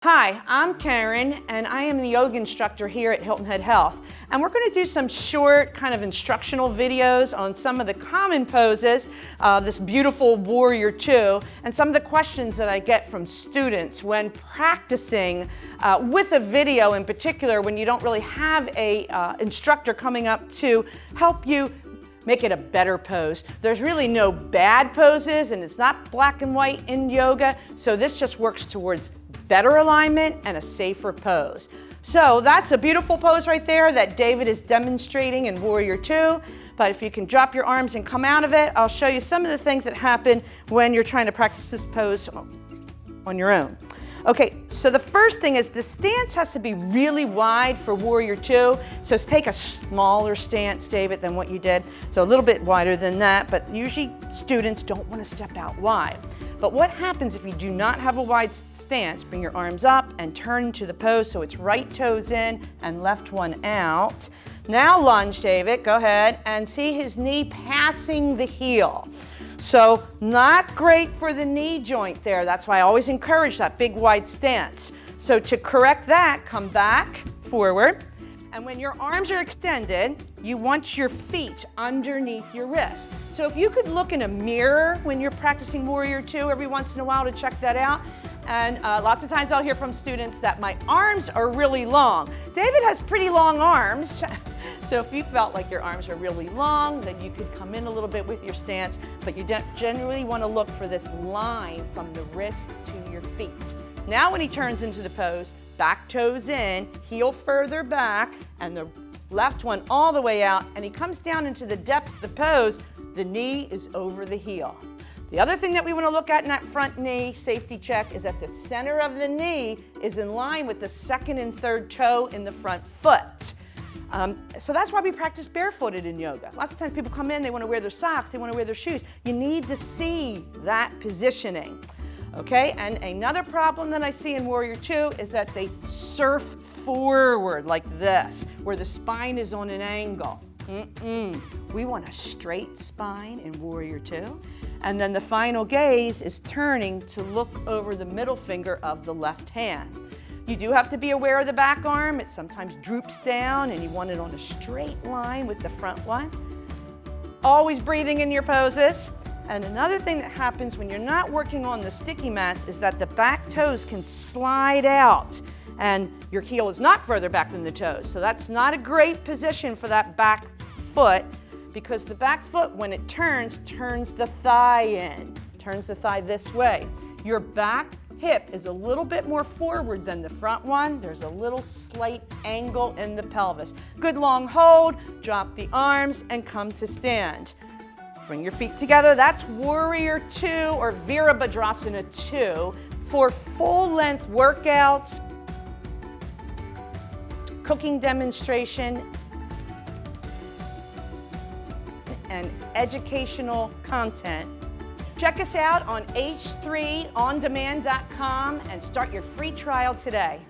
Hi, I'm Karen, and I am the yoga instructor here at Hilton Head Health. And we're going to do some short kind of instructional videos on some of the common poses, this beautiful Warrior Two, and some of the questions that I get from students when practicing with a video in particular when you don't really have a instructor coming up to help you make it a better pose. There's really no bad poses, and it's not black and white in yoga, so this just works towards better alignment and a safer pose. So that's a beautiful pose right there that David is demonstrating in Warrior Two. But if you can drop your arms and come out of it, I'll show you some of the things that happen when you're trying to practice this pose on your own. Okay, so the first thing is the stance has to be really wide for Warrior Two. So take a smaller stance, David, than what you did. So a little bit wider than that, but usually students don't want to step out wide. But what happens if you do not have a wide stance? Bring your arms up and turn into the pose so it's right toes in and left one out. Now lunge, David, go ahead, and see his knee passing the heel. So not great for the knee joint there. That's why I always encourage that big wide stance. So to correct that, come back, forward. And when your arms are extended, you want your feet underneath your wrist. So if you could look in a mirror when you're practicing Warrior Two every once in a while to check that out. And lots of times I'll hear from students that my arms are really long. David has pretty long arms. So if you felt like your arms are really long, then you could come in a little bit with your stance, but you generally want to look for this line from the wrist to your feet. Now when he turns into the pose, back toes in, heel further back, and the left one all the way out, and he comes down into the depth of the pose, the knee is over the heel. The other thing that we want to look at in that front knee safety check is that the center of the knee is in line with the second and third toe in the front foot. So that's why we practice barefooted in yoga. Lots of times people come in, they want to wear their socks, they want to wear their shoes. You need to see that positioning. Okay, and another problem that I see in Warrior Two is that they surf forward like this, where the spine is on an angle. We want a straight spine in Warrior Two. And then the final gaze is turning to look over the middle finger of the left hand. You do have to be aware of the back arm. It sometimes droops down and you want it on a straight line with the front one. Always breathing in your poses. And another thing that happens when you're not working on the sticky mats is that the back toes can slide out and your heel is not further back than the toes. So that's not a great position for that back foot because the back foot, when it turns the thigh in, turns the thigh this way. Your back hip is a little bit more forward than the front one. There's a little slight angle in the pelvis. Good long hold, drop the arms and come to stand. Bring your feet together. That's Warrior Two or Virabhadrasana 2 for full-length workouts, cooking demonstration, and educational content. Check us out on h3ondemand.com and start your free trial today.